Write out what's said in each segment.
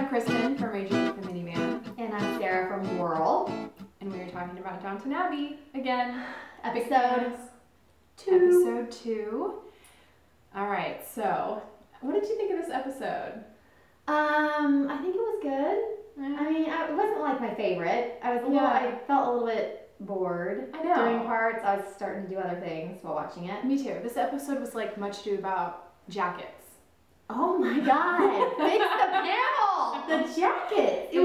I'm Kristen from Raging with the Minivan. And I'm Sarah from Whirl. And we are talking about Downton Abbey again. Episode 2. Episode 2. Alright, so what did you think of this episode? I think it was good. I mean, it wasn't like my favorite. I felt a little bit bored. I know. During parts, I was starting to do other things while watching it. Me too. This episode was like much ado about jackets. Oh my god! Fix the panel! The jacket! It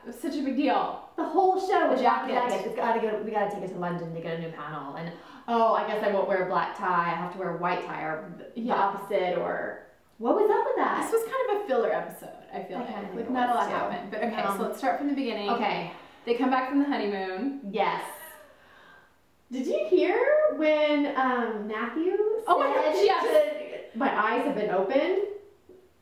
was such a big deal. The whole show was jacket. We gotta take it to London to get a new panel. And I guess I won't wear a black tie. I have to wear a white tie or the opposite or... What was up with that? This was kind of a filler episode, I feel like not a lot happened. But okay, so let's start from the beginning. Okay. They come back from the honeymoon. Yes. Did you hear when Matthew said, my eyes have been opened?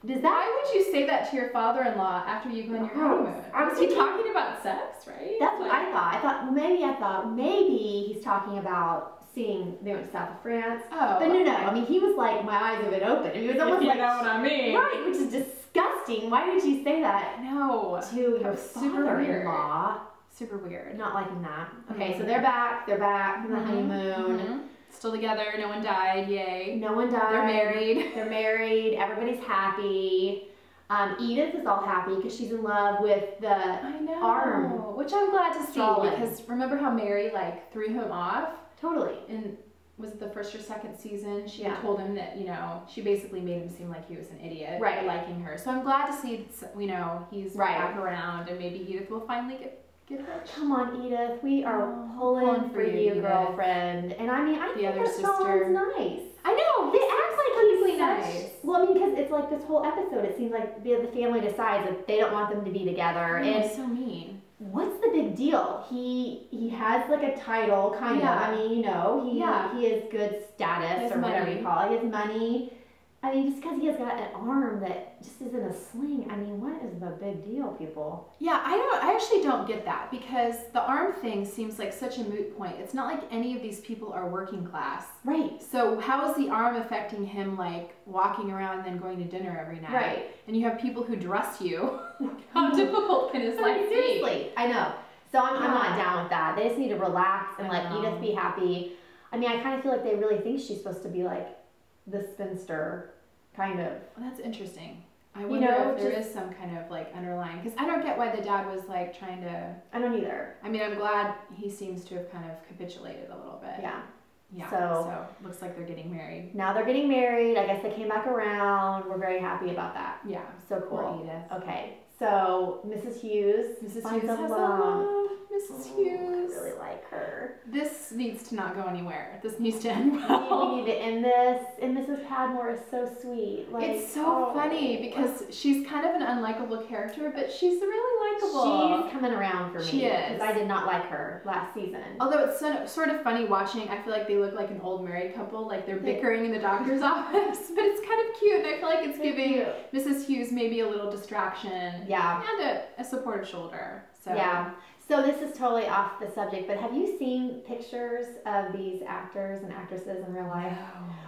Why would you say that to your father-in-law after you go on your honeymoon? Was he talking about sex, right? That's what I thought. I thought maybe he's talking about seeing, they went to south of France. Oh. But no. I mean, he was like, my eyes have been open. And he was almost like, you know what I mean. Right, which is disgusting. Why would you say that? No. To your father-in-law. Super weird. Not liking that. Okay, so they're back from the honeymoon. Still together, no one died, yay. No one died. They're married. Everybody's happy. Edith is all happy because she's in love with the arm. Which I'm glad to see because remember how Mary like threw him off? Totally. And was it the first or second season? She had told him that, she basically made him seem like he was an idiot for liking her. So I'm glad to see, he's back around and maybe Edith will finally get her. Come on, Edith. We are pulling for you, girlfriend. And I mean, I think that Solom's nice. I know. They act like he's really nice. Well, I mean, because it's like this whole episode, it seems like the family decides that they don't want them to be together. And it's so mean. What's the big deal? He has like a title, kind of. I mean, he has good status or whatever you call it. He has money. I mean, just because he has got an arm that just isn't a sling. I mean, what is the big deal, people? Yeah, I actually don't get that because the arm thing seems like such a moot point. It's not like any of these people are working class. Right. So how is the arm affecting him, like walking around and then going to dinner every night? Right. And you have people who dress you. How difficult can his life be? Seriously, I know. So I'm not down with that. They just need to relax and let Edith be happy. I mean, I kind of feel like they really think she's supposed to be like the spinster, kind of. Well, that's interesting. I wonder if there is some kind of like underlying, because I don't get why the dad was like trying to. I don't either. I mean, I'm glad he seems to have kind of capitulated a little bit. Yeah. Yeah. So looks like they're getting married. Now they're getting married. I guess they came back around. We're very happy about that. Yeah. So cool. Poor Edith. Okay. So Mrs. Hughes. Mrs. Hughes has a love. Mrs. Hughes. I really like her. This needs to not go anywhere. This needs to end well. We need to end this. And Mrs. Padmore is so sweet. Like, it's so funny because she's kind of an unlikable character, but she's really likable. She's coming around for me. She is. Because I did not like her last season. Although it's sort of funny watching, I feel like they look like an old married couple, like they're bickering in the doctor's office, but it's kind of cute, and I feel like it's giving Mrs. Hughes maybe a little distraction. Yeah. And a supportive shoulder. So. Yeah. So this is totally off the subject, but have you seen pictures of these actors and actresses in real life?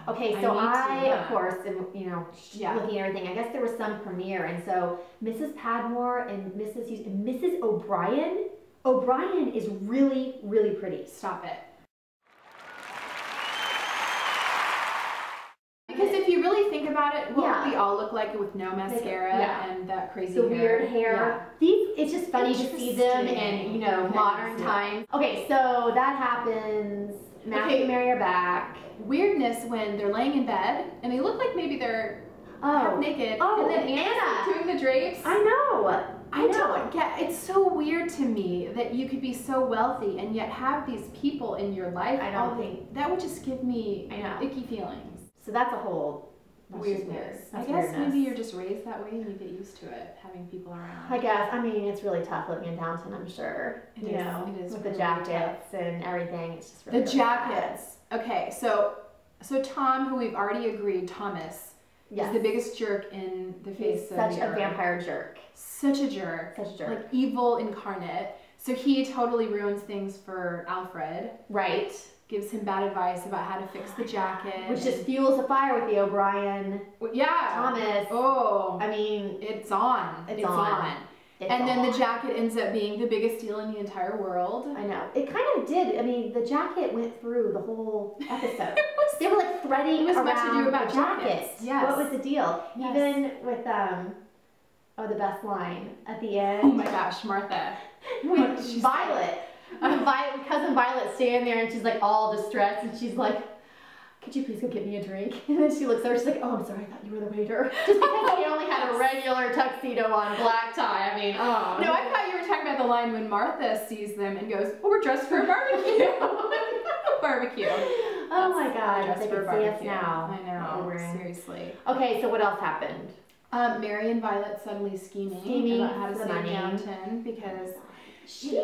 No. Okay, so I of course, am, looking at everything. I guess there was some premiere, and so Mrs. Padmore and Mrs. Hughes and Mrs. O'Brien. O'Brien is really, really pretty. Stop it. Because if you really think about it, what we all look like with no mascara and that crazy hair. Weird hair. It's just funny to see them in, modern times. Okay, so that happens. Matthew and Mary are back. Weirdness when they're laying in bed and they look like maybe they're half naked. And then Anna's doing the drapes. I know. I don't get, it's so weird to me that you could be so wealthy and yet have these people in your life. I don't think. That would just give me icky feelings. So that's a whole weirdness. I guess maybe you're just raised that way and you get used to it, having people around. I guess. I mean, it's really tough living in Downton, I'm sure. It is with really the jackets and everything. It's just really the jackets. Okay, so Tom, who we've already agreed, Thomas, is the biggest jerk in the face of the earth. Such a vampire jerk. Such a jerk. Such a jerk. Like evil incarnate. So he totally ruins things for Alfred. Right. gives him bad advice about how to fix the jacket. Which just fuels the fire with the O'Brien. Yeah. Thomas. Oh. I mean, it's on. It's on. And then the jacket ends up being the biggest deal in the entire world. I know. It kind of did. I mean, the jacket went through the whole episode. They were like threading around much to do about the jacket. Yes. What was the deal? Yes. Even with, the best line at the end. Oh my gosh, Martha. With Violet. Cousin Violet standing there and she's like all distressed and she's like, could you please go get me a drink? And then she looks over, she's like, oh, I'm sorry, I thought you were the waiter. Just because he only had a regular tuxedo on, black tie. I mean, oh. No, I thought you were talking about the line when Martha sees them and goes, oh, we're dressed for a barbecue. Barbecue. Oh my God, Dressed they for can a see us barbecue. now. I know, seriously. Okay, so what else happened? Mary and Violet suddenly scheming about how to save Downton because she's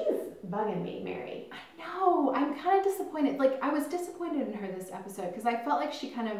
bugging me, Mary. I know. I'm kind of disappointed. Like, I was disappointed in her this episode because I felt like she kind of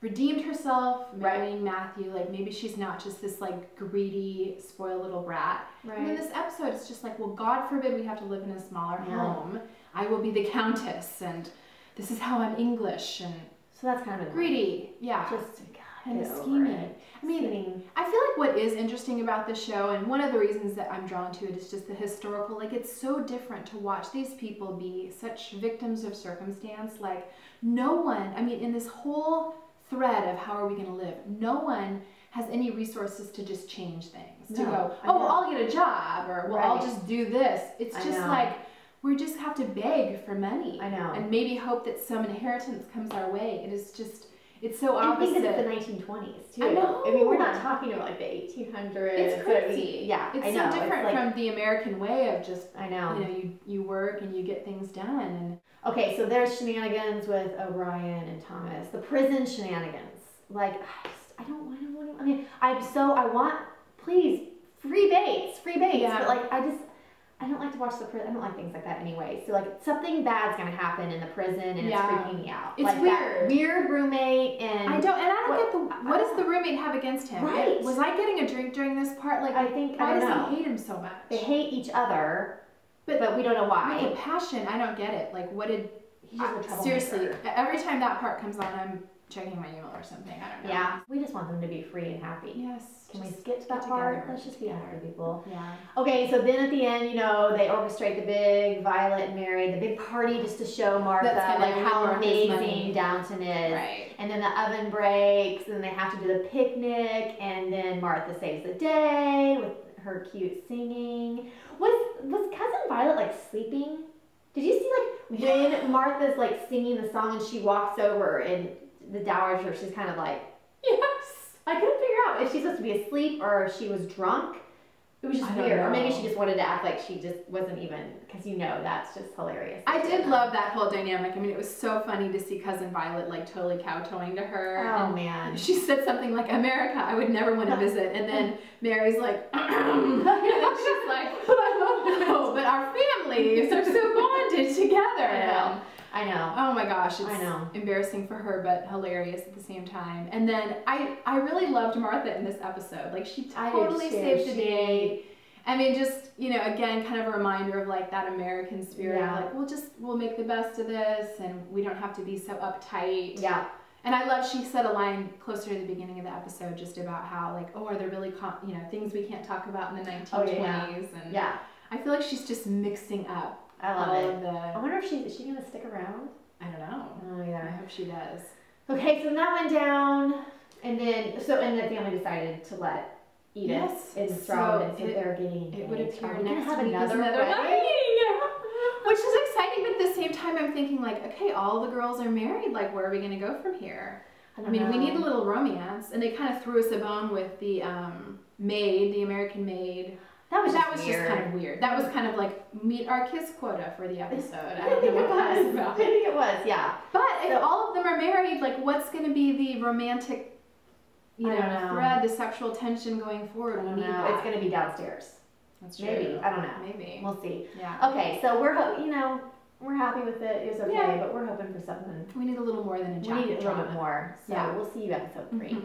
redeemed herself, marrying Matthew. Like, maybe she's not just this, like, greedy, spoiled little brat. Right. And in this episode, it's just like, well, God forbid we have to live in a smaller home. I will be the countess, and this is how I'm English. And so that's kind of greedy. Yeah. Just kind of scheming. I mean, I feel like what is interesting about this show, and one of the reasons that I'm drawn to it, is just the historical, like, it's so different to watch these people be such victims of circumstance. Like, no one, I mean, in this whole thread of how are we going to live, no one has any resources to just change things. To go, oh, well, I'll get a job, or, well, I'll just do this. It's just like, we just have to beg for money. I know. And maybe hope that some inheritance comes our way. It is just... It's so opposite. And think it's the 1920s too. I know. I mean, we're not talking about like the 1800s. It's crazy. Yeah, it's so different from the American way of just. I know. You know, you work and you get things done. And okay, so there's shenanigans with O'Brien and Thomas. The prison shenanigans. Like, I don't want to. I mean, I want, please, free baits. Yeah. But like, I don't like to watch the prison. I don't like things like that anyway. So like something bad's gonna happen in the prison, and it's freaking me out. It's like weird. That weird roommate, and I don't get what does the roommate have against him? Right? Was I getting a drink during this part? Like, why does he hate him so much? They hate each other, but we don't know why. With a passion, I don't get it. Like, what did? Seriously, every time that part comes on, I'm checking my email or something. I don't know. Yeah, we just want them to be free and happy. Yes. Can we skip to that part? Let's just be honored, people. Yeah. Okay, so then at the end, you know, they orchestrate the big Violet and Mary, the big party just to show Martha like how amazing Downton is. Right. And then the oven breaks, and they have to do the picnic, and then Martha saves the day with her cute singing. Was Cousin Violet like sleeping? Did you see like when Martha's like singing the song and she walks over and the dowager, she's kind of like, yes. I couldn't figure out if she's supposed to be asleep or if she was drunk. It was just weird. Or maybe she just wanted to act like she just wasn't even, because you know that's just hilarious. I did love that whole dynamic. I mean, it was so funny to see Cousin Violet like totally kowtowing to her. Oh, man. She said something like, America, I would never want to visit. And then Mary's like, and then she's like, no, but our families are so bonded together. I know. Oh my gosh, it's embarrassing for her, but hilarious at the same time. And then I really loved Martha in this episode. Like, she totally saved the day. I mean, just, you know, again, kind of a reminder of like that American spirit. Yeah. Like, we'll make the best of this, and we don't have to be so uptight. Yeah. And I love, she said a line closer to the beginning of the episode just about how like, oh, are there really, you know, things we can't talk about in the 1920s? Oh, and I feel like she's just mixing up. I love it. I wonder if is she gonna stick around? I don't know. Oh yeah. I hope she does. Okay, so that went down, and then the family decided to let Edith and Strauss, so they're getting. It would appear next week another wedding. Which is exciting, but at the same time, I'm thinking like, okay, all the girls are married. Like, where are we gonna go from here? I mean, we need a little romance, and they kind of threw us a bone with the maid, the American maid. That was just kind of weird. That was kind of like meet our kiss quota for the episode. I don't know what that was about. I think it was, yeah. But if all of them are married, like, what's going to be the romantic, thread, the sexual tension going forward? I don't know. It's going to be downstairs. That's true. Maybe. I don't know. Maybe. We'll see. Yeah. Okay, so we're happy with it. It was okay, but we're hoping for something. We need a little more than a jacket. We need a little bit more. So we'll see you episode 3.